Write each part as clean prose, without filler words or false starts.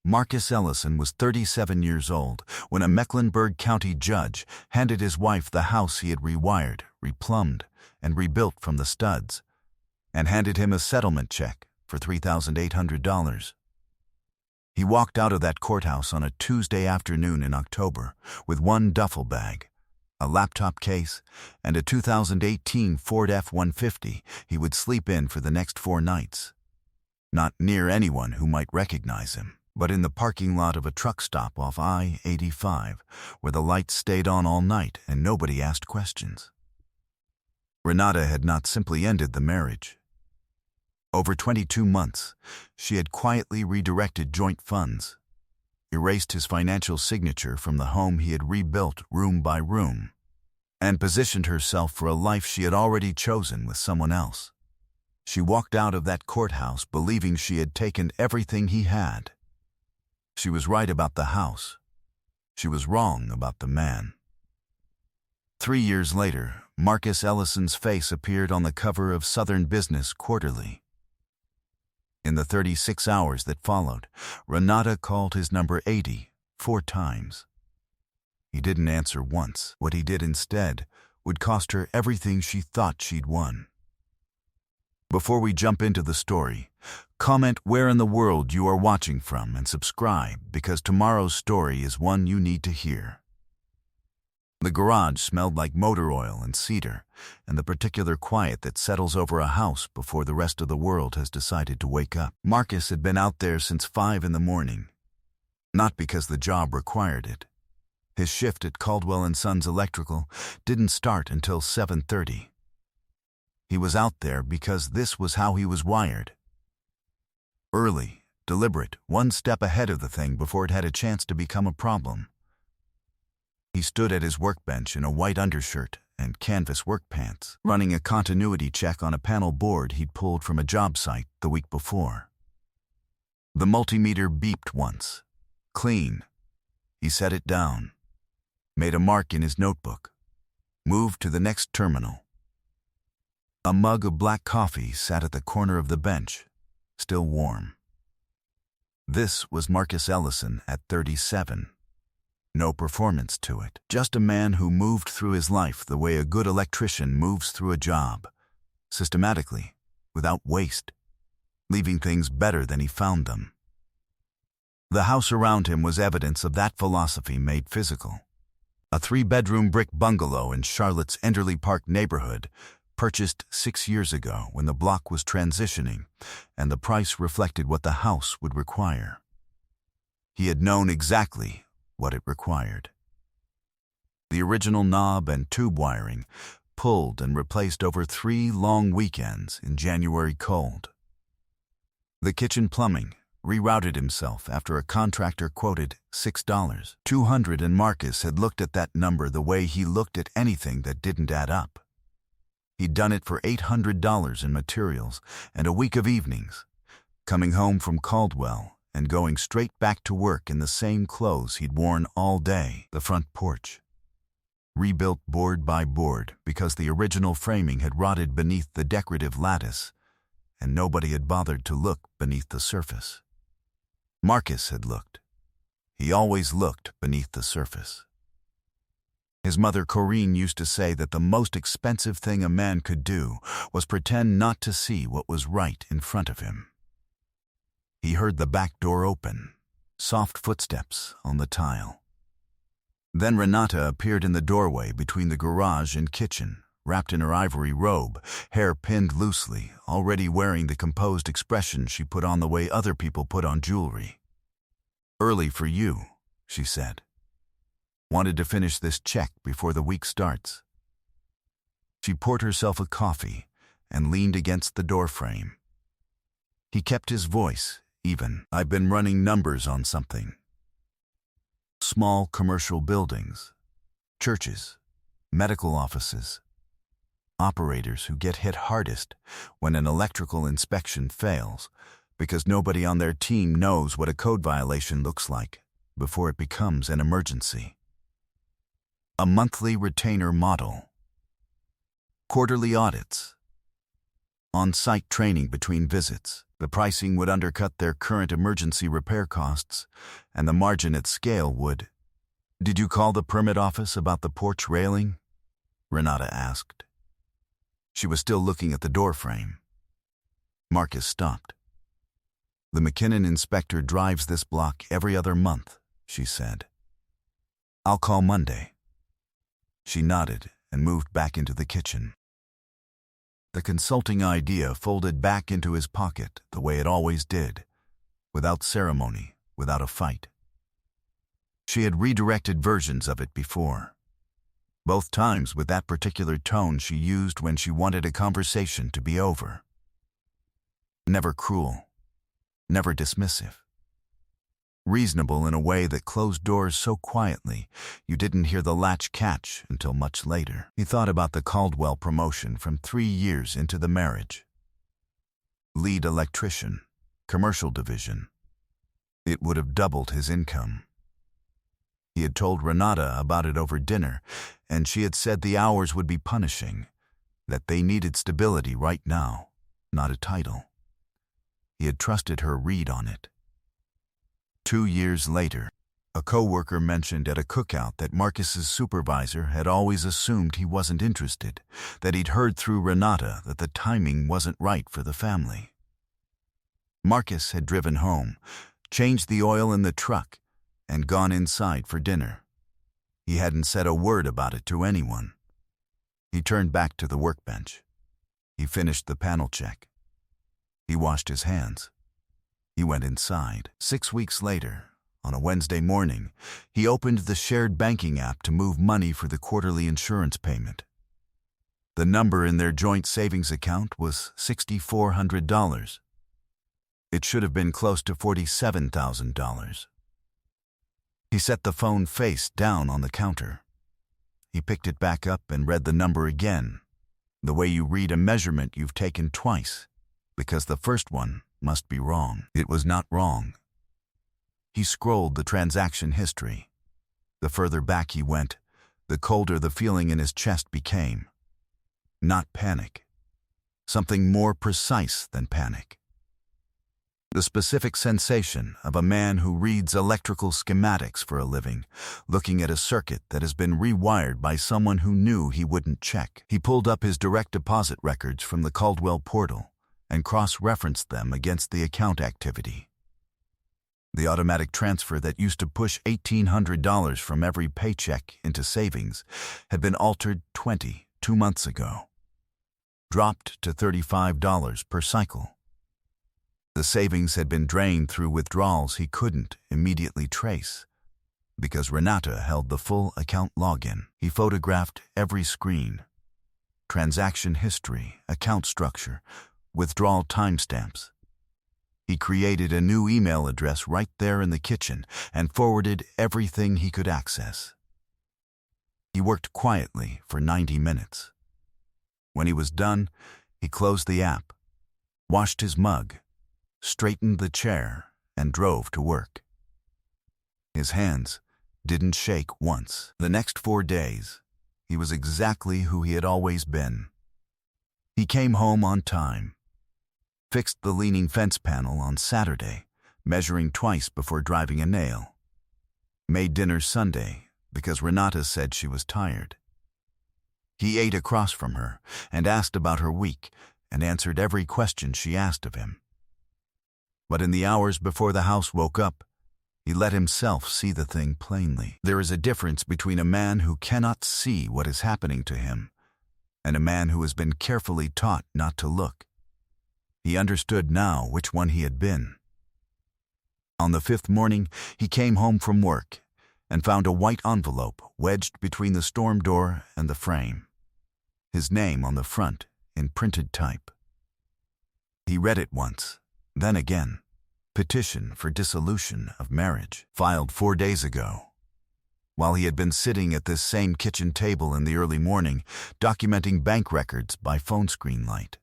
Marcus Ellison was 37 years old when a Mecklenburg County judge handed his wife the house he had rewired, replumbed, and rebuilt from the studs, and handed him a settlement check for $3,800. He walked out of that courthouse on a Tuesday afternoon in October with one duffel bag, a laptop case, and a 2018 Ford F-150 he would sleep in for the next 4 nights. Not near anyone who might recognize him, but in the parking lot of a truck stop off I-85, where the lights stayed on all night and nobody asked questions. Renata had not simply ended the marriage. Over 22 months, she had quietly redirected joint funds, erased his financial signature from the home he had rebuilt room by room, and positioned herself for a life she had already chosen with someone else. She walked out of that courthouse believing she had taken everything he had. She was right about the house. She was wrong about the man. 3 years later, Marcus Ellison's face appeared on the cover of Southern Business Quarterly. In the 36 hours that followed, Renata called his number 80 4 times. He didn't answer once. What he did instead would cost her everything she thought she'd won. Before we jump into the story, comment where in the world you are watching from and subscribe, because tomorrow's story is one you need to hear. The garage smelled like motor oil and cedar, and the particular quiet that settles over a house before the rest of the world has decided to wake up. Marcus had been out there since 5 in the morning, not because the job required it. His shift at Caldwell & Sons Electrical didn't start until 7:30. He was out there because this was how he was wired. Early, deliberate, one step ahead of the thing before it had a chance to become a problem. He stood at his workbench in a white undershirt and canvas work pants, running a continuity check on a panel board he'd pulled from a job site the week before. The multimeter beeped once. Clean. He set it down, made a mark in his notebook, moved to the next terminal. A mug of black coffee sat at the corner of the bench, still warm. This was Marcus Ellison at 37. No performance to it. Just a man who moved through his life the way a good electrician moves through a job, systematically, without waste, leaving things better than he found them. The house around him was evidence of that philosophy made physical. A 3-bedroom brick bungalow in Charlotte's Enderley Park neighborhood, purchased 6 years ago when the block was transitioning and the price reflected what the house would require. He had known exactly what it required. The original knob and tube wiring, pulled and replaced over 3 long weekends in January cold. The kitchen plumbing, rerouted himself after a contractor quoted $6. $200, and Marcus had looked at that number the way he looked at anything that didn't add up. He'd done it for $800 in materials and a week of evenings, coming home from Caldwell and going straight back to work in the same clothes he'd worn all day. The front porch, rebuilt board by board because the original framing had rotted beneath the decorative lattice, and nobody had bothered to look beneath the surface. Marcus had looked. He always looked beneath the surface. His mother Corinne used to say that the most expensive thing a man could do was pretend not to see what was right in front of him. He heard the back door open, soft footsteps on the tile. Then Renata appeared in the doorway between the garage and kitchen, wrapped in her ivory robe, hair pinned loosely, already wearing the composed expression she put on the way other people put on jewelry. "Early for you," she said. "Wanted to finish this check before the week starts." She poured herself a coffee and leaned against the doorframe. He kept his voice even. "I've been running numbers on something. Small commercial buildings, churches, medical offices, operators who get hit hardest when an electrical inspection fails because nobody on their team knows what a code violation looks like before it becomes an emergency. A monthly retainer model. Quarterly audits. on-site training between visits. The pricing would undercut their current emergency repair costs, and the margin at scale would. "Did you call the permit office about the porch railing?" Renata asked. She was still looking at the door frame. Marcus stopped. "The McKinnon inspector drives this block every other month," she said. "I'll call Monday." She nodded and moved back into the kitchen. The consulting idea folded back into his pocket the way it always did, without ceremony, without a fight. She had redirected versions of it before, both times with that particular tone she used when she wanted a conversation to be over. Never cruel, never dismissive. Reasonable in a way that closed doors so quietly you didn't hear the latch catch until much later. He thought about the Caldwell promotion from 3 years into the marriage. Lead electrician, commercial division. It would have doubled his income. He had told Renata about it over dinner, and she had said the hours would be punishing, that they needed stability right now, not a title. He had trusted her read on it. 2 years later, a co-worker mentioned at a cookout that Marcus's supervisor had always assumed he wasn't interested, that he'd heard through Renata that the timing wasn't right for the family. Marcus had driven home, changed the oil in the truck, and gone inside for dinner. He hadn't said a word about it to anyone. He turned back to the workbench. He finished the panel check. He washed his hands. He went inside. 6 weeks later, on a Wednesday morning, he opened the shared banking app to move money for the quarterly insurance payment. The number in their joint savings account was $6,400. It should have been close to $47,000. He set the phone face down on the counter. He picked it back up and read the number again, the way you read a measurement you've taken twice, because the first one must be wrong. It was not wrong. He scrolled the transaction history. The further back he went, the colder the feeling in his chest became. Not panic. Something more precise than panic. The specific sensation of a man who reads electrical schematics for a living, looking at a circuit that has been rewired by someone who knew he wouldn't check. He pulled up his direct deposit records from the Caldwell portal and cross-referenced them against the account activity. The automatic transfer that used to push $1,800 from every paycheck into savings had been altered 2 months ago, dropped to $35 per cycle. The savings had been drained through withdrawals he couldn't immediately trace, because Renata held the full account login. He photographed every screen, transaction history, account structure, withdrawal timestamps. He created a new email address right there in the kitchen and forwarded everything he could access. He worked quietly for 90 minutes. When he was done, he closed the app, washed his mug, straightened the chair, and drove to work. His hands didn't shake once. The next 4 days, he was exactly who he had always been. He came home on time, fixed the leaning fence panel on Saturday, measuring twice before driving a nail, made dinner Sunday because Renata said she was tired. He ate across from her and asked about her week and answered every question she asked of him. But in the hours before the house woke up, he let himself see the thing plainly. There is a difference between a man who cannot see what is happening to him and a man who has been carefully taught not to look. He understood now which one he had been. On the 5th morning, he came home from work and found a white envelope wedged between the storm door and the frame. His name on the front in printed type. He read it once, then again. Petition for dissolution of marriage, filed 4 days ago. While he had been sitting at this same kitchen table in the early morning, documenting bank records by phone screen light.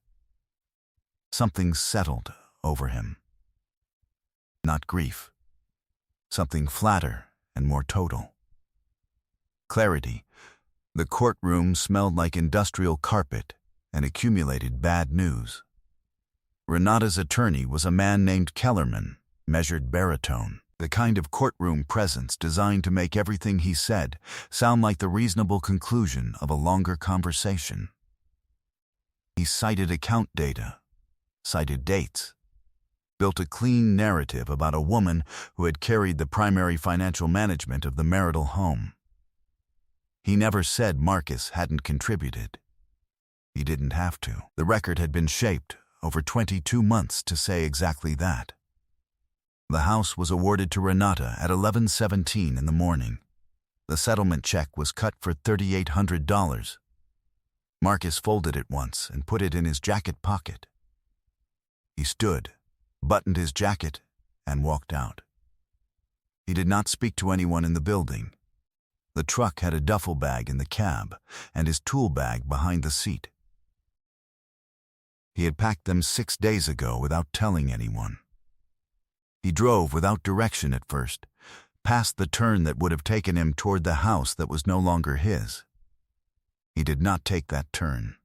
Something settled over him. Not grief. Something flatter and more total. Clarity. The courtroom smelled like industrial carpet and accumulated bad news. Renata's attorney was a man named Kellerman, measured baritone, the kind of courtroom presence designed to make everything he said sound like the reasonable conclusion of a longer conversation. He cited account data, cited dates, built a clean narrative about a woman who had carried the primary financial management of the marital home. He never said Marcus hadn't contributed. He didn't have to. The record had been shaped over 22 months to say exactly that. The house was awarded to Renata at 11:17 in the morning. The settlement check was cut for $3,800. Marcus folded it once and put it in his jacket pocket. He stood, buttoned his jacket, and walked out. He did not speak to anyone in the building. The truck had a duffel bag in the cab and his tool bag behind the seat. He had packed them 6 days ago without telling anyone. He drove without direction at first, past the turn that would have taken him toward the house that was no longer his. He did not take that turn.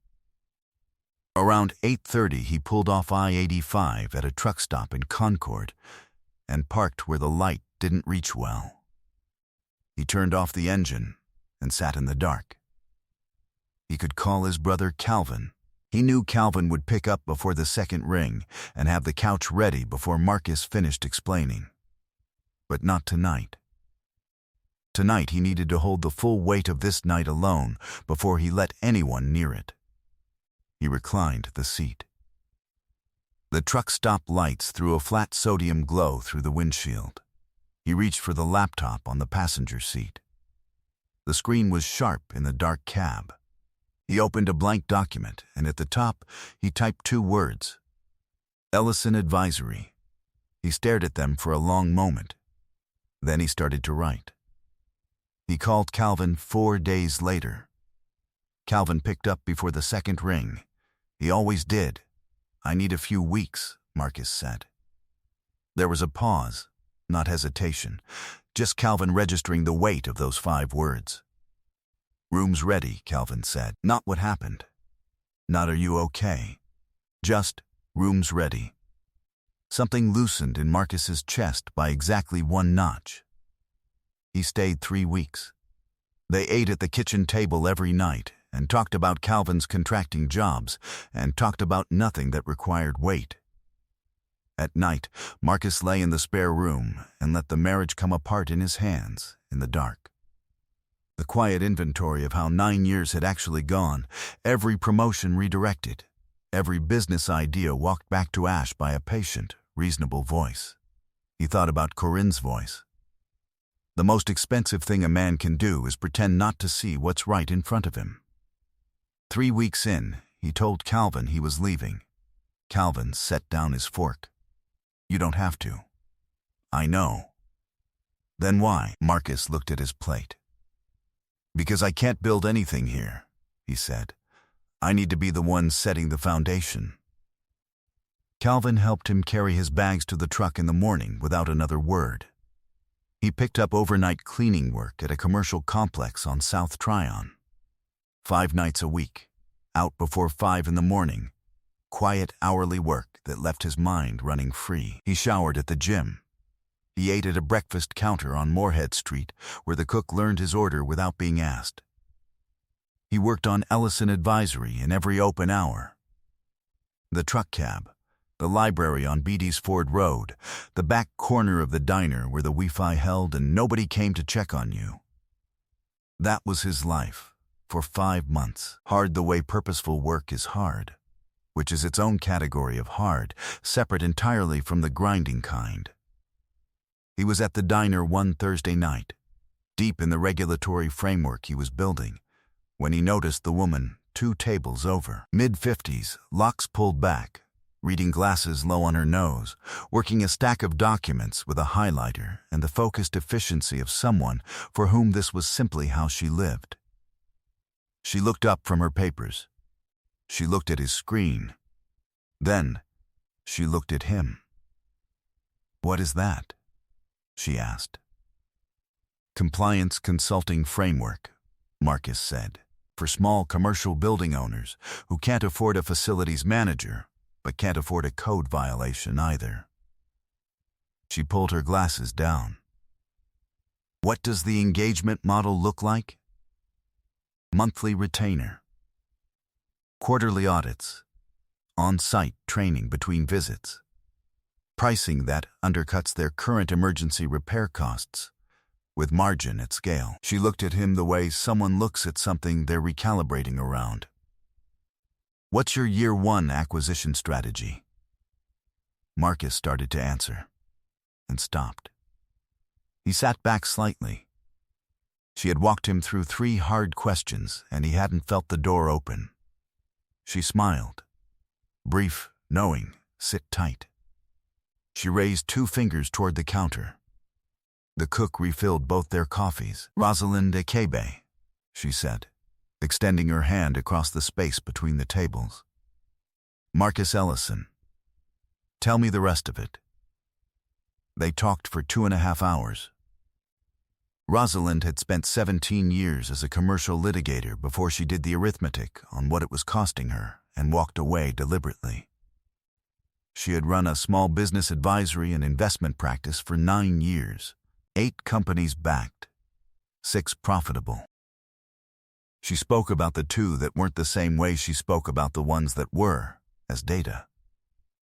Around 8:30, he pulled off I-85 at a truck stop in Concord and parked where the light didn't reach well. He turned off the engine and sat in the dark. He could call his brother Calvin. He knew Calvin would pick up before the second ring and have the couch ready before Marcus finished explaining. But not tonight. Tonight he needed to hold the full weight of this night alone before he let anyone near it. He reclined the seat. The truck stop lights threw a flat sodium glow through the windshield. He reached for the laptop on the passenger seat. The screen was sharp in the dark cab. He opened a blank document, and at the top, he typed 2 words. Ellison Advisory. He stared at them for a long moment. Then he started to write. He called Calvin 4 days later. Calvin picked up before the second ring. He always did. I need a few weeks, Marcus said. There was a pause, not hesitation, just Calvin registering the weight of those 5 words. Room's ready, Calvin said. Not what happened. Not are you okay. Just room's ready. Something loosened in Marcus's chest by exactly 1 notch. He stayed 3 weeks. They ate at the kitchen table every night and talked about Calvin's contracting jobs and talked about nothing that required weight. At night, Marcus lay in the spare room and let the marriage come apart in his hands in the dark. The quiet inventory of how 9 years had actually gone, every promotion redirected, every business idea walked back to ash by a patient, reasonable voice. He thought about Corinne's voice. The most expensive thing a man can do is pretend not to see what's right in front of him. 3 weeks in, he told Calvin he was leaving. Calvin set down his fork. You don't have to. I know. Then why? Marcus looked at his plate. Because I can't build anything here, he said. I need to be the one setting the foundation. Calvin helped him carry his bags to the truck in the morning without another word. He picked up overnight cleaning work at a commercial complex on South Tryon. 5 nights a week, out before 5 in the morning, quiet hourly work that left his mind running free. He showered at the gym. He ate at a breakfast counter on Moorhead Street, where the cook learned his order without being asked. He worked on Ellison Advisory in every open hour. The truck cab, the library on Beatty's Ford Road, the back corner of the diner where the Wi-Fi held and nobody came to check on you. That was his life, for 5 months. Hard the way purposeful work is hard, which is its own category of hard, separate entirely from the grinding kind. He was at the diner one Thursday night, deep in the regulatory framework he was building, when he noticed the woman 2 tables over. Mid-50s, locks pulled back, reading glasses low on her nose, working a stack of documents with a highlighter and the focused efficiency of someone for whom this was simply how she lived. She looked up from her papers. She looked at his screen. Then, she looked at him. What is that? She asked. Compliance Consulting Framework, Marcus said, for small commercial building owners who can't afford a facilities manager but can't afford a code violation either. She pulled her glasses down. What does the engagement model look like? Monthly retainer, quarterly audits, on-site training between visits, pricing that undercuts their current emergency repair costs, with margin at scale. She looked at him the way someone looks at something they're recalibrating around. What's your year one acquisition strategy? Marcus started to answer, and stopped. He sat back slightly. She had walked him through 3 hard questions, and he hadn't felt the door open. She smiled. Brief, knowing, sit tight. She raised 2 fingers toward the counter. The cook refilled both their coffees. Rosalind Ekebe, she said, extending her hand across the space between the tables. Marcus Ellison. Tell me the rest of it. They talked for 2.5 hours. Rosalind had spent 17 years as a commercial litigator before she did the arithmetic on what it was costing her and walked away deliberately. She had run a small business advisory and investment practice for 9 years, 8 companies backed, 6 profitable. She spoke about the 2 that weren't the same way she spoke about the ones that were, as data.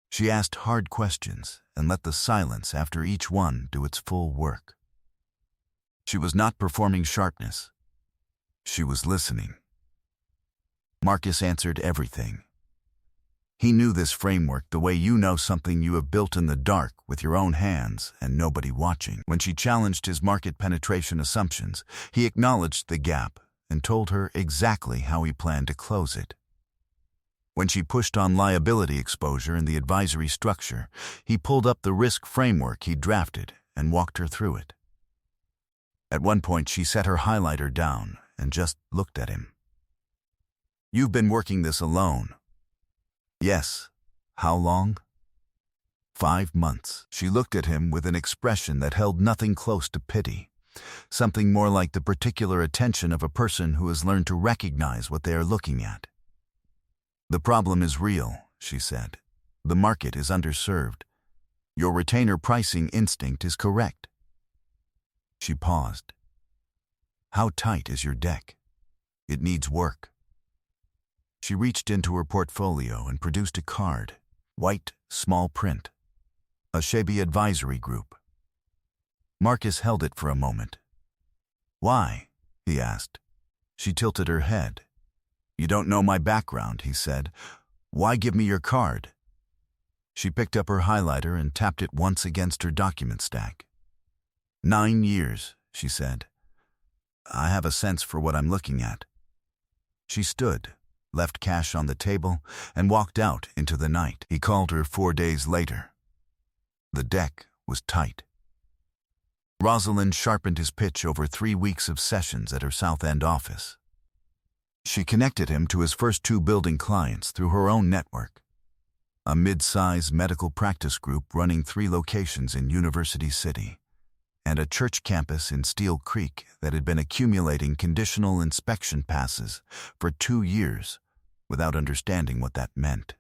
She asked hard questions and let the silence after each one do its full work. She was not performing sharpness. She was listening. Marcus answered everything. He knew this framework the way you know something you have built in the dark with your own hands and nobody watching. When she challenged his market penetration assumptions, he acknowledged the gap and told her exactly how he planned to close it. When she pushed on liability exposure in the advisory structure, he pulled up the risk framework he'd drafted and walked her through it. At one point, she set her highlighter down and just looked at him. You've been working this alone. Yes. How long? 5 months. She looked at him with an expression that held nothing close to pity, something more like the particular attention of a person who has learned to recognize what they are looking at. The problem is real, she said. The market is underserved. Your retainer pricing instinct is correct. She paused. How tight is your deck? It needs work. She reached into her portfolio and produced a card, white, small print. A Shaby Advisory Group. Marcus held it for a moment. Why? He asked. She tilted her head. You don't know my background, he said. Why give me your card? She picked up her highlighter and tapped it once against her document stack. 9 years, she said. I have a sense for what I'm looking at. She stood, left cash on the table, and walked out into the night. He called her 4 days later. The deck was tight. Rosalind sharpened his pitch over 3 weeks of sessions at her South End office. She connected him to his first 2 building clients through her own network, a mid-size medical practice group running 3 locations in University City, and a church campus in Steel Creek that had been accumulating conditional inspection passes for 2 years without understanding what that meant.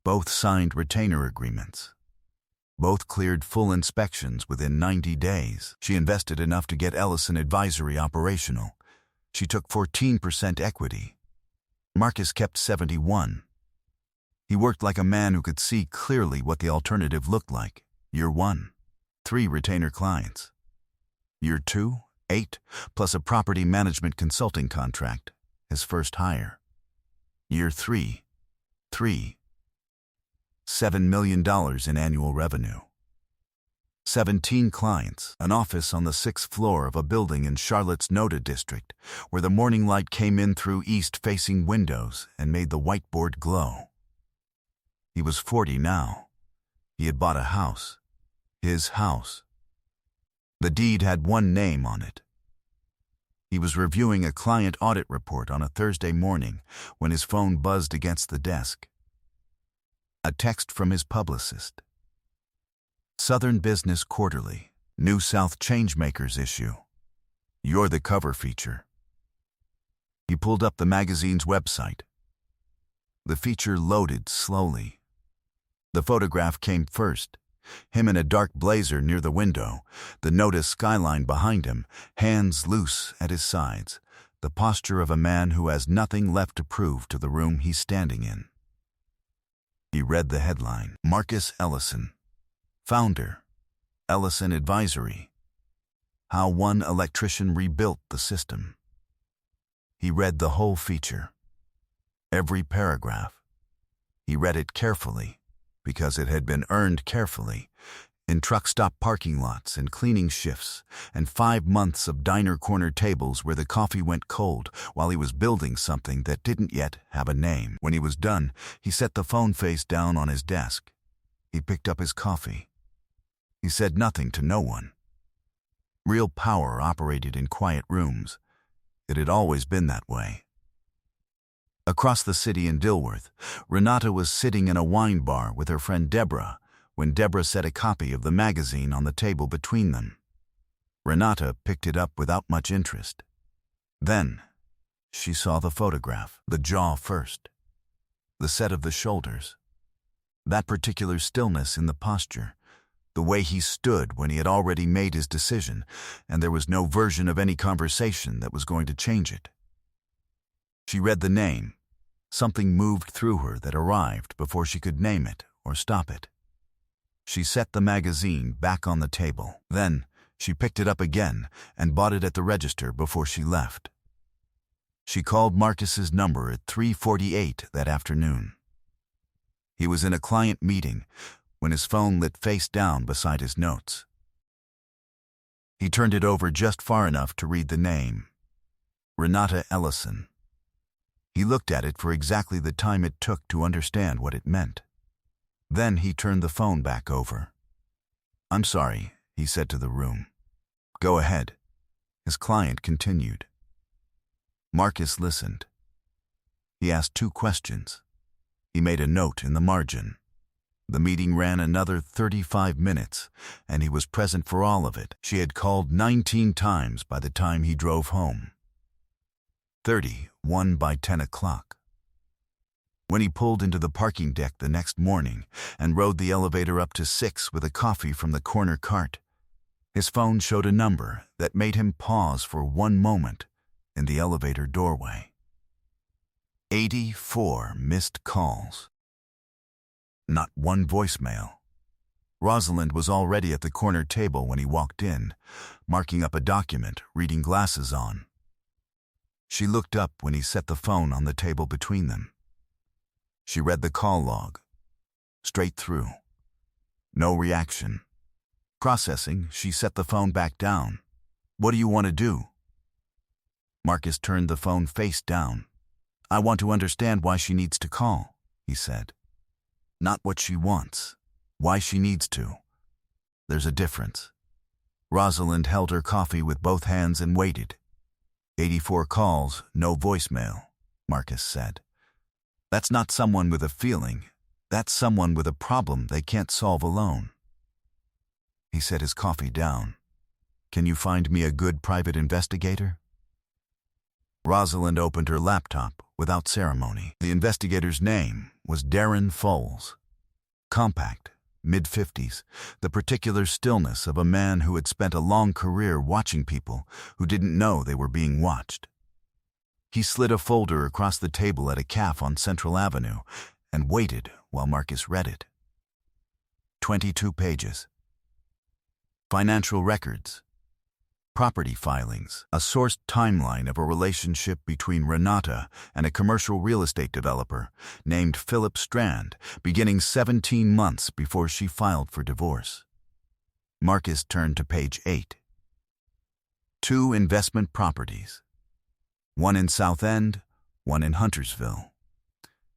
Both signed retainer agreements. Both cleared full inspections within 90 days. She invested enough to get Ellison Advisory operational. She took 14% equity. Marcus kept 71%. He worked like a man who could see clearly what the alternative looked like. Year 1, 3 retainer clients. Year 2, 8, plus a property management consulting contract, his first hire. Year 3, $7 million in annual revenue. 17 clients, an office on the 6th floor of a building in Charlotte's Noda district, where the morning light came in through east-facing windows and made the whiteboard glow. He was 40 now. He had bought a house. His house. The deed had one name on it. He was reviewing a client audit report on a Thursday morning when his phone buzzed against the desk. A text from his publicist. Southern Business Quarterly, New South Changemakers issue. You're the cover feature. He pulled up the magazine's website. The feature loaded slowly. The photograph came first. Him in a dark blazer near the window, the notice skyline behind him, hands loose at his sides, the posture of a man who has nothing left to prove to the room he's standing in. He read the headline, Marcus Ellison, Founder, Ellison Advisory, How One Electrician Rebuilt the System. He read the whole feature, every paragraph. He read it carefully, because it had been earned carefully, in truck stop parking lots and cleaning shifts, and 5 months of diner corner tables where the coffee went cold while he was building something that didn't yet have a name. When he was done, he set the phone face down on his desk. He picked up his coffee. He said nothing to no one. Real power operated in quiet rooms. It had always been that way. Across the city in Dilworth, Renata was sitting in a wine bar with her friend Deborah when Deborah set a copy of the magazine on the table between them. Renata picked it up without much interest. Then, she saw the photograph, the jaw first, the set of the shoulders, that particular stillness in the posture, the way he stood when he had already made his decision, and there was no version of any conversation that was going to change it. She read the name. Something moved through her that arrived before she could name it or stop it. She set the magazine back on the table. Then, she picked it up again and bought it at the register before she left. She called Marcus's number at 3:48 that afternoon. He was in a client meeting when his phone lit face down beside his notes. He turned it over just far enough to read the name, Renata Ellison. He looked at it for exactly the time it took to understand what it meant. Then he turned the phone back over. "I'm sorry," he said to the room. "Go ahead." His client continued. Marcus listened. He asked 2 questions. He made a note in the margin. The meeting ran another 35 minutes, and he was present for all of it. She had called 19 times by the time he drove home. 31 by 10 o'clock. When he pulled into the parking deck the next morning and rode the elevator up to 6 with a coffee from the corner cart, his phone showed a number that made him pause for 1 moment in the elevator doorway. 84 missed calls. Not one voicemail. Rosalind was already at the corner table when he walked in, marking up a document, reading glasses on. She looked up when he set the phone on the table between them. She read the call log. Straight through. No reaction. Processing, she set the phone back down. "What do you want to do?" Marcus turned the phone face down. "I want to understand why she needs to call," he said. "Not what she wants. Why she needs to. There's a difference." Rosalind held her coffee with both hands and waited. 84 calls, no voicemail, Marcus said. "That's not someone with a feeling. That's someone with a problem they can't solve alone." He set his coffee down. "Can you find me a good private investigator?" Rosalind opened her laptop without ceremony. The investigator's name was Darren Foles. Compact, mid-50s, the particular stillness of a man who had spent a long career watching people who didn't know they were being watched. He slid a folder across the table at a cafe on Central Avenue and waited while Marcus read it. 22 pages. Financial records. Property filings, a sourced timeline of a relationship between Renata and a commercial real estate developer named Philip Strand, beginning 17 months before she filed for divorce. Marcus turned to page 8. 2 investment properties. One in South End, one in Huntersville.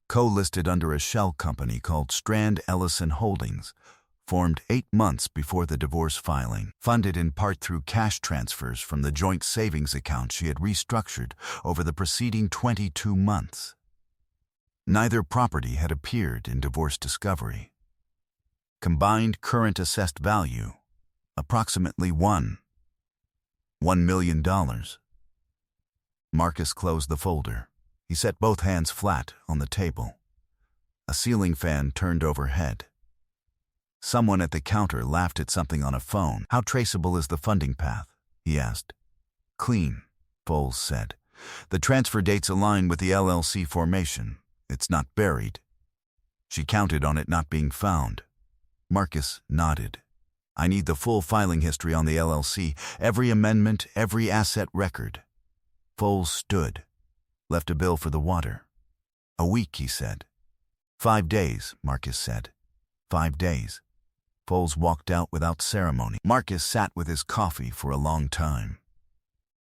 Co-listed under a shell company called Strand Ellison Holdings, formed 8 months before the divorce filing, funded in part through cash transfers from the joint savings account she had restructured over the preceding 22 months. Neither property had appeared in divorce discovery. Combined current assessed value, approximately $1 million. Marcus closed the folder. He set both hands flat on the table. A ceiling fan turned overhead. Someone at the counter laughed at something on a phone. "How traceable is the funding path?" he asked. "Clean," Foles said. "The transfer dates align with the LLC formation. It's not buried." She counted on it not being found. Marcus nodded. "I need the full filing history on the LLC, every amendment, every asset record." Foles stood, left a bill for the water. "A week," he said. 5 days, Marcus said. 5 days. Foles walked out without ceremony. Marcus sat with his coffee for a long time.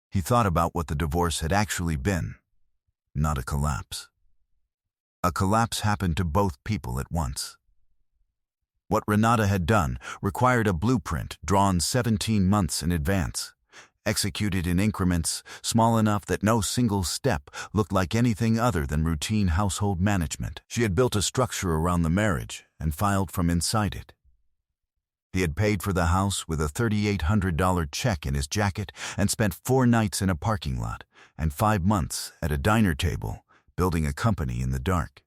He thought about what the divorce had actually been, not a collapse. A collapse happened to both people at once. What Renata had done required a blueprint drawn 17 months in advance, executed in increments small enough that no single step looked like anything other than routine household management. She had built a structure around the marriage and filed from inside it. He had paid for the house with a $3,800 check in his jacket and spent 4 nights in a parking lot and 5 months at a diner table building a company in the dark.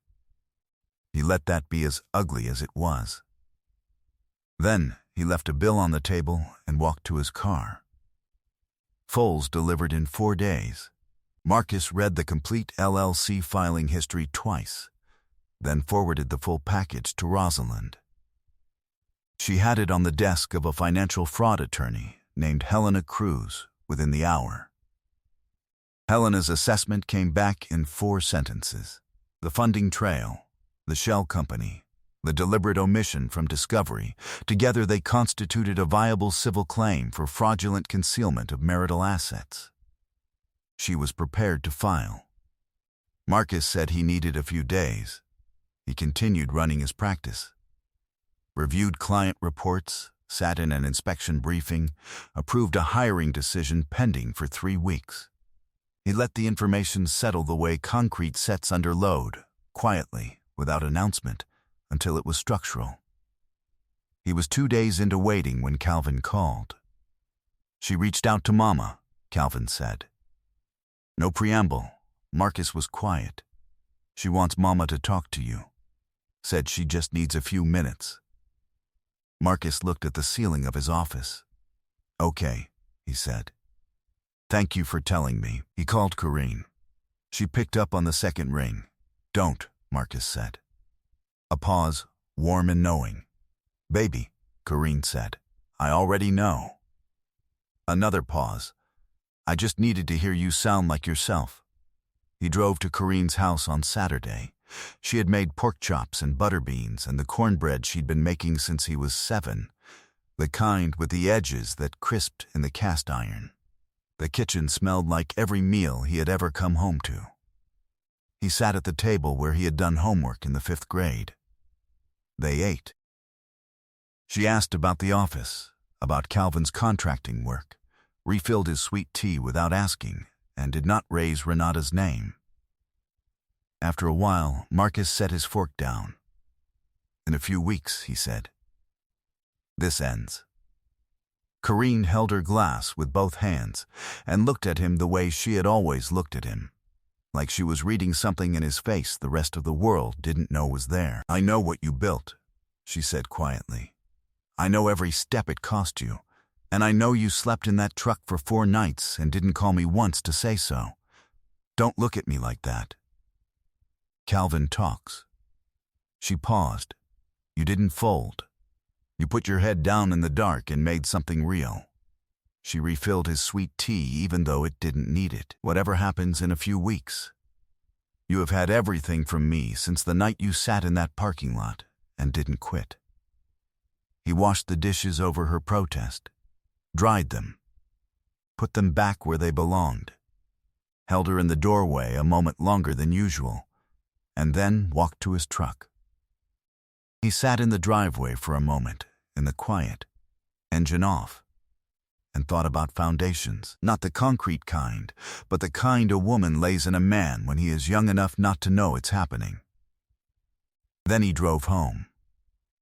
He let that be as ugly as it was. Then he left a bill on the table and walked to his car. Foles delivered in 4 days. Marcus read the complete LLC filing history twice, then forwarded the full package to Rosalind. She had it on the desk of a financial fraud attorney named Helena Cruz within the hour. Helena's assessment came back in 4 sentences. The funding trail, the shell company, the deliberate omission from discovery, together they constituted a viable civil claim for fraudulent concealment of marital assets. She was prepared to file. Marcus said he needed a few days. He continued running his practice. Reviewed client reports, sat in an inspection briefing, approved a hiring decision pending for 3 weeks. He let the information settle the way concrete sets under load, quietly, without announcement, until it was structural. He was 2 days into waiting when Calvin called. "She reached out to Mama," Calvin said. No preamble. Marcus was quiet. "She wants Mama to talk to you. Said she just needs a few minutes." Marcus looked at the ceiling of his office. "Okay," he said. "Thank you for telling me." He called Corinne. She picked up on the second ring. "Don't," Marcus said. A pause, warm and knowing. "Baby," Corinne said. "I already know." Another pause. "I just needed to hear you sound like yourself." He drove to Corinne's house on Saturday. She had made pork chops and butter beans and the cornbread she'd been making since he was 7, the kind with the edges that crisped in the cast iron. The kitchen smelled like every meal he had ever come home to. He sat at the table where he had done homework in the 5th grade. They ate. She asked about the office, about Calvin's contracting work, refilled his sweet tea without asking, and did not raise Renata's name. After a while, Marcus set his fork down. "In a few weeks," he said. "This ends." Corinne held her glass with both hands and looked at him the way she had always looked at him, like she was reading something in his face the rest of the world didn't know was there. "I know what you built," she said quietly. "I know every step it cost you, and I know you slept in that truck for 4 nights and didn't call me once to say so. Don't look at me like that." "Calvin talks." She paused. "You didn't fold. You put your head down in the dark and made something real." She refilled his sweet tea even though it didn't need it. "Whatever happens in a few weeks. You have had everything from me since the night you sat in that parking lot and didn't quit." He washed the dishes over her protest, dried them, put them back where they belonged, held her in the doorway a moment longer than usual, and then walked to his truck. He sat in the driveway for a moment, in the quiet, engine off, and thought about foundations. Not the concrete kind, but the kind a woman lays in a man when he is young enough not to know it's happening. Then he drove home.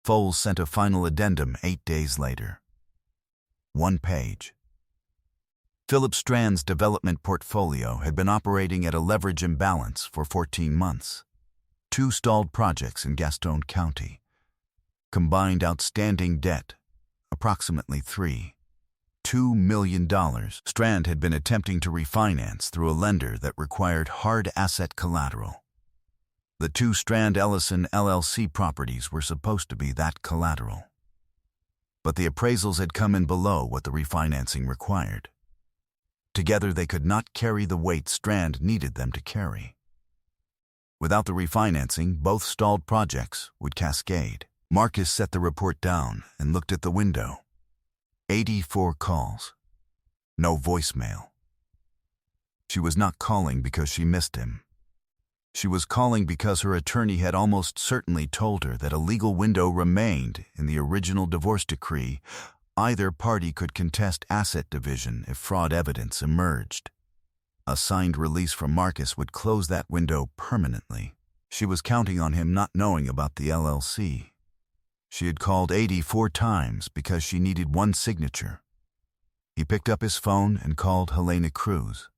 Foles sent a final addendum 8 days later. 1 page. Philip Strand's development portfolio had been operating at a leverage imbalance for 14 months. 2 stalled projects in Gaston County. Combined outstanding debt, approximately $2 million. Strand had been attempting to refinance through a lender that required hard asset collateral. The 2 Strand Ellison LLC properties were supposed to be that collateral. But the appraisals had come in below what the refinancing required. Together they could not carry the weight Strand needed them to carry. Without the refinancing, both stalled projects would cascade. Marcus set the report down and looked at the window. 84 calls. No voicemail. She was not calling because she missed him. She was calling because her attorney had almost certainly told her that a legal window remained in the original divorce decree. Either party could contest asset division if fraud evidence emerged. A signed release from Marcus would close that window permanently. She was counting on him not knowing about the LLC. She had called 84 times because she needed one signature. He picked up his phone and called Helena Cruz.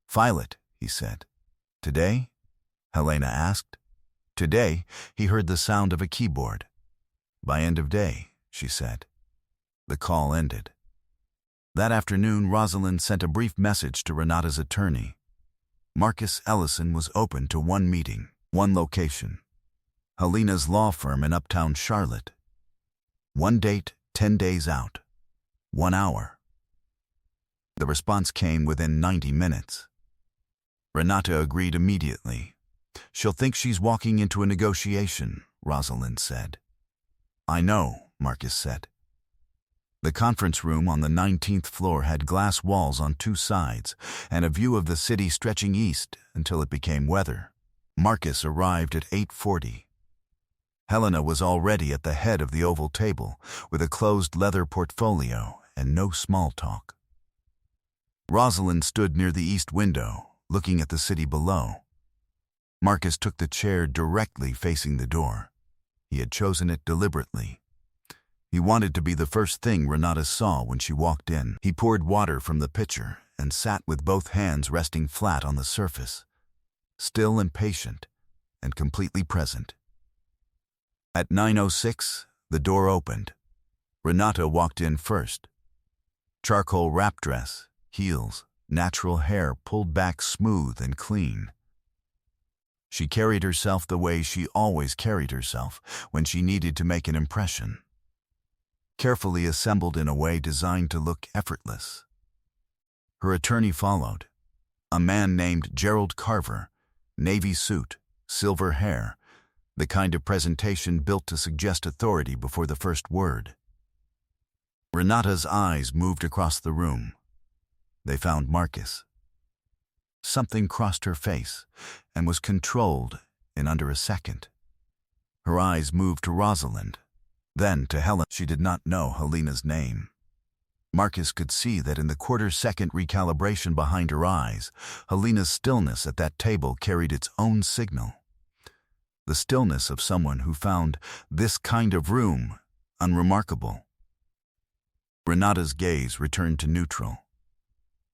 "File it," he said. "Today?" Helena asked. "Today," he heard the sound of a keyboard. "By end of day," she said. The call ended. That afternoon, Rosalind sent a brief message to Renata's attorney. Marcus Ellison was open to one meeting, one location. Helena's law firm in uptown Charlotte. One date, 10 days out. 1 hour. The response came within 90 minutes. Renata agreed immediately. "She'll think she's walking into a negotiation," Rosalind said. "I know," Marcus said. The conference room on the 19th floor had glass walls on 2 sides and a view of the city stretching east until it became weather. Marcus arrived at 8:40. Helena was already at the head of the oval table with a closed leather portfolio and no small talk. Rosalind stood near the east window, looking at the city below. Marcus took the chair directly facing the door. He had chosen it deliberately. He wanted to be the first thing Renata saw when she walked in. He poured water from the pitcher and sat with both hands resting flat on the surface, still and patient and completely present. At 9:06, the door opened. Renata walked in first. Charcoal wrap dress, heels, natural hair pulled back smooth and clean. She carried herself the way she always carried herself when she needed to make an impression. Carefully assembled in a way designed to look effortless. Her attorney followed, a man named Gerald Carver, navy suit, silver hair, the kind of presentation built to suggest authority before the first word. Renata's eyes moved across the room. They found Marcus. Something crossed her face and was controlled in under a second. Her eyes moved to Rosalind, then to Helen. She did not know Helena's name. Marcus could see that in the quarter-second recalibration behind her eyes, Helena's stillness at that table carried its own signal. The stillness of someone who found this kind of room unremarkable. Renata's gaze returned to neutral.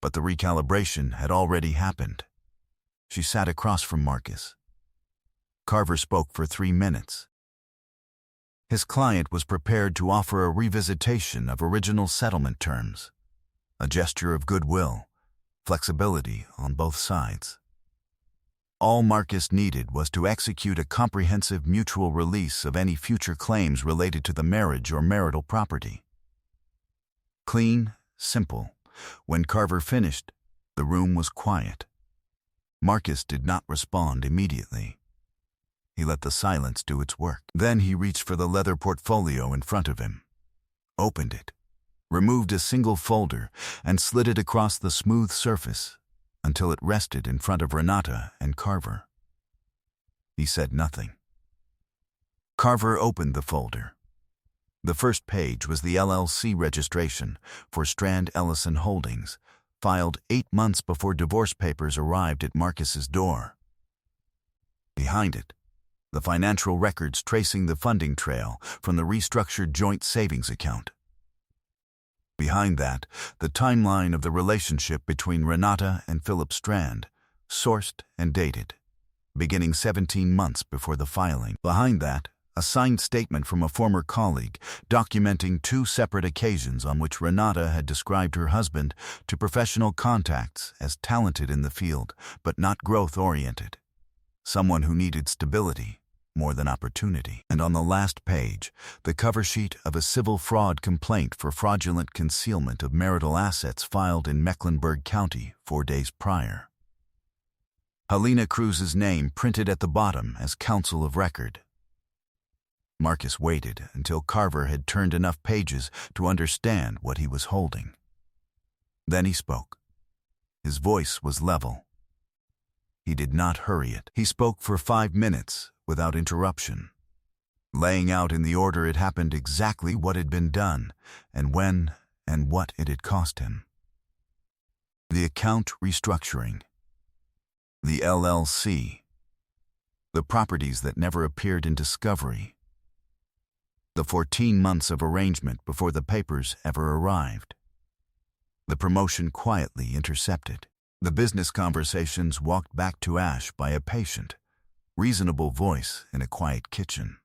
But the recalibration had already happened. She sat across from Marcus. Carver spoke for 3 minutes. His client was prepared to offer a revisitation of original settlement terms, a gesture of goodwill, flexibility on both sides. All Marcus needed was to execute a comprehensive mutual release of any future claims related to the marriage or marital property. Clean, simple. When Carver finished, the room was quiet. Marcus did not respond immediately. He let the silence do its work. Then he reached for the leather portfolio in front of him, opened it, removed a single folder, and slid it across the smooth surface until it rested in front of Renata and Carver. He said nothing. Carver opened the folder. The first page was the LLC registration for Strand Ellison Holdings, filed 8 months before divorce papers arrived at Marcus's door. Behind it, the financial records tracing the funding trail from the restructured joint savings account. Behind that, the timeline of the relationship between Renata and Philip Strand, sourced and dated. beginning 17 months before the filing. Behind that, a signed statement from a former colleague documenting 2 separate occasions on which Renata had described her husband to professional contacts as talented in the field, but not growth-oriented. Someone who needed stability more than opportunity. And on the last page, the cover sheet of a civil fraud complaint for fraudulent concealment of marital assets filed in Mecklenburg County 4 days prior. Helena Cruz's name printed at the bottom as counsel of record. Marcus waited until Carver had turned enough pages to understand what he was holding. Then he spoke. His voice was level. He did not hurry it. He spoke for 5 minutes without interruption, laying out in the order it happened exactly what had been done and when and what it had cost him. The account restructuring, the LLC, the properties that never appeared in discovery, the 14 months of arrangement before the papers ever arrived, the promotion quietly intercepted, the business conversations walked back to Ash by a patient, reasonable voice in a quiet kitchen.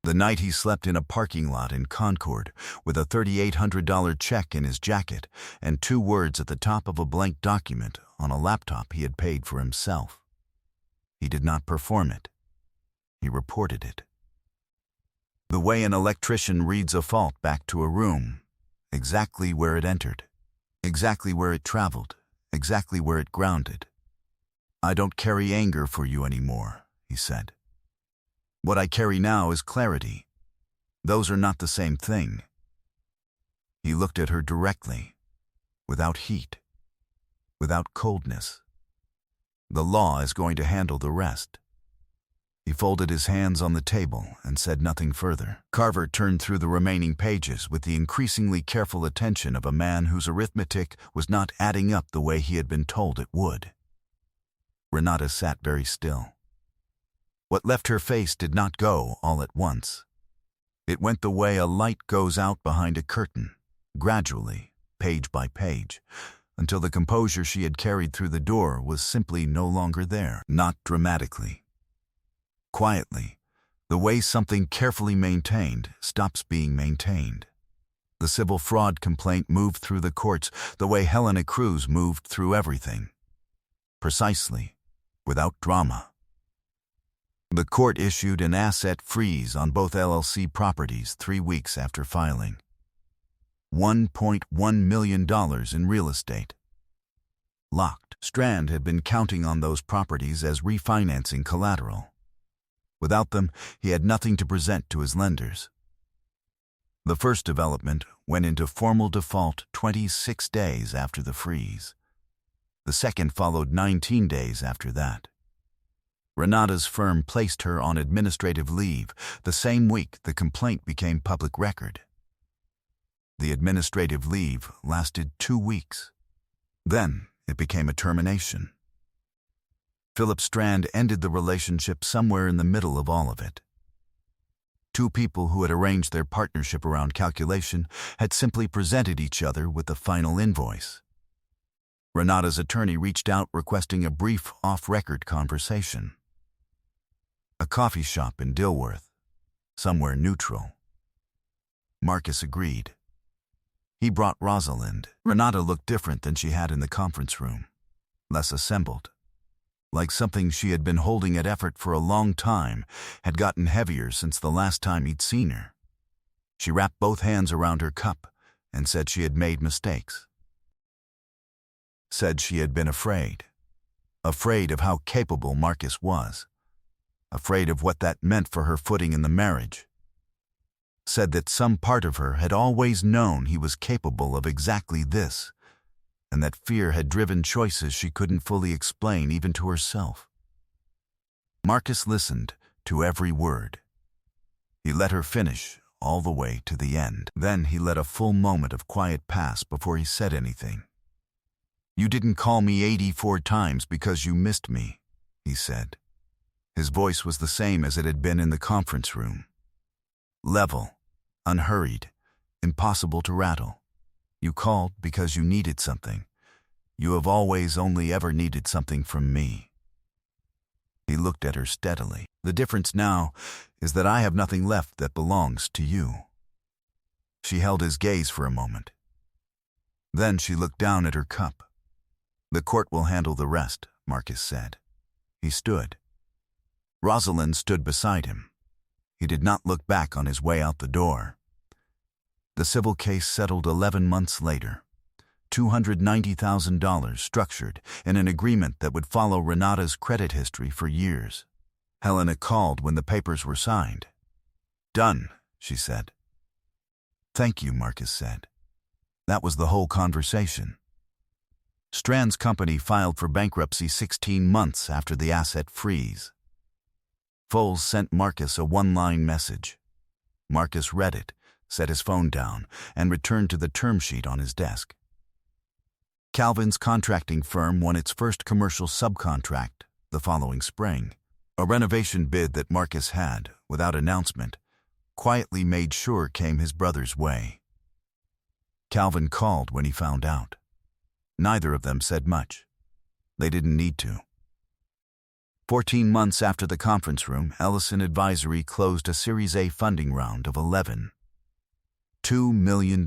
The night he slept in a parking lot in Concord with a $3,800 check in his jacket and 2 words at the top of a blank document on a laptop he had paid for himself. He did not perform it. He reported it. The way an electrician reads a fault back to a room, exactly where it entered, exactly where it traveled, exactly where it grounded. "I don't carry anger for you anymore," he said. "What I carry now is clarity. Those are not the same thing." He looked at her directly, without heat, without coldness. "The law is going to handle the rest." He folded his hands on the table and said nothing further. Carver turned through the remaining pages with the increasingly careful attention of a man whose arithmetic was not adding up the way he had been told it would. Renata sat very still. What left her face did not go all at once. It went the way a light goes out behind a curtain, gradually, page by page, until the composure she had carried through the door was simply no longer there. Not dramatically. Quietly, the way something carefully maintained stops being maintained. The civil fraud complaint moved through the courts the way Helena Cruz moved through everything. Precisely, without drama. The court issued an asset freeze on both LLC properties 3 weeks after filing. $1.1 million in real estate. Locked. Strand had been counting on those properties as refinancing collateral. Without them, he had nothing to present to his lenders. The first development went into formal default 26 days after the freeze. The second followed 19 days after that. Renata's firm placed her on administrative leave the same week the complaint became public record. The administrative leave lasted 2 weeks. Then it became a termination. Philip Strand ended the relationship somewhere in the middle of all of it. 2 people who had arranged their partnership around calculation had simply presented each other with the final invoice. Renata's attorney reached out requesting a brief off-record conversation. A coffee shop in Dilworth, somewhere neutral. Marcus agreed. He brought Rosalind. Renata looked different than she had in the conference room, less assembled. Like something she had been holding at effort for a long time had gotten heavier since the last time he'd seen her. She wrapped both hands around her cup and said she had made mistakes. Said she had been afraid. Afraid of how capable Marcus was. Afraid of what that meant for her footing in the marriage. Said that some part of her had always known he was capable of exactly this, and that fear had driven choices she couldn't fully explain even to herself. Marcus listened to every word. He let her finish all the way to the end. Then he let a full moment of quiet pass before he said anything. "You didn't call me 84 times because you missed me," he said. His voice was the same as it had been in the conference room. Level, unhurried, impossible to rattle. "You called because you needed something. You have always only ever needed something from me." He looked at her steadily. The difference now is that I have nothing left that belongs to you. She held his gaze for a moment. Then she looked down at her cup. The court will handle the rest, Marcus said. He stood. Rosalind stood beside him. He did not look back on his way out the door. The civil case settled 11 months later. $290,000 structured in an agreement that would follow Renata's credit history for years. Helena called when the papers were signed. Done, she said. Thank you, Marcus said. That was the whole conversation. Strand's company filed for bankruptcy 16 months after the asset freeze. Foles sent Marcus a one-line message. Marcus read it, set his phone down, and returned to the term sheet on his desk. Calvin's contracting firm won its first commercial subcontract the following spring. A renovation bid that Marcus had, without announcement, quietly made sure came his brother's way. Calvin called when he found out. Neither of them said much. They didn't need to. 14 months after the conference room, Ellison Advisory closed a Series A funding round of $2 million.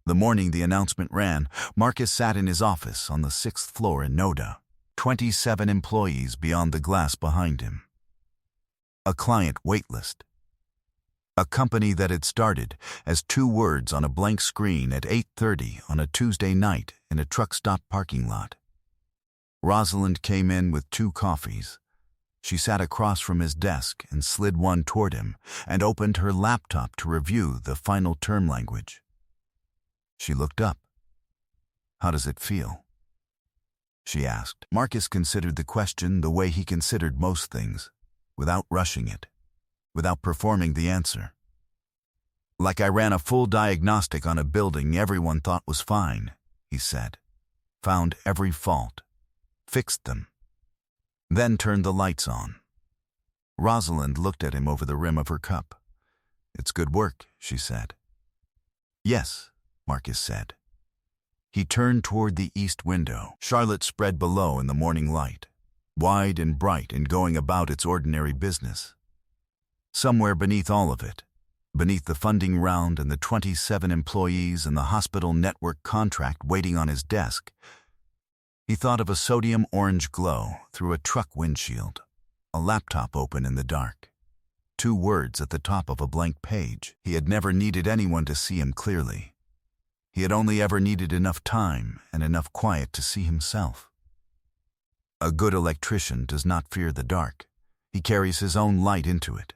The morning the announcement ran, Marcus sat in his office on the 6th floor in Noda, 27 employees beyond the glass behind him. A client waitlist. A company that had started as 2 words on a blank screen at 8:30 on a Tuesday night in a truck stop parking lot. Rosalind came in with 2 coffees. She sat across from his desk and slid one toward him and opened her laptop to review the final term language. She looked up. How does it feel? She asked. Marcus considered the question the way he considered most things, without rushing it, without performing the answer. Like I ran a full diagnostic on a building everyone thought was fine, he said. Found every fault. Fixed them. Then turned the lights on. Rosalind looked at him over the rim of her cup. It's good work, she said. Yes, Marcus said. He turned toward the east window. Charlotte spread below in the morning light, wide and bright and going about its ordinary business. Somewhere beneath all of it, beneath the funding round and the 27 employees and the hospital network contract waiting on his desk, he thought of a sodium orange glow through a truck windshield, a laptop open in the dark, 2 words at the top of a blank page. He had never needed anyone to see him clearly. He had only ever needed enough time and enough quiet to see himself. A good electrician does not fear the dark. He carries his own light into it,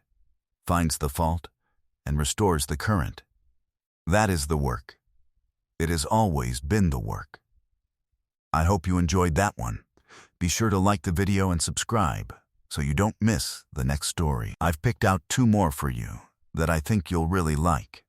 finds the fault, and restores the current. That is the work. It has always been the work. I hope you enjoyed that one. Be sure to like the video and subscribe so you don't miss the next story. I've picked out 2 more for you that I think you'll really like.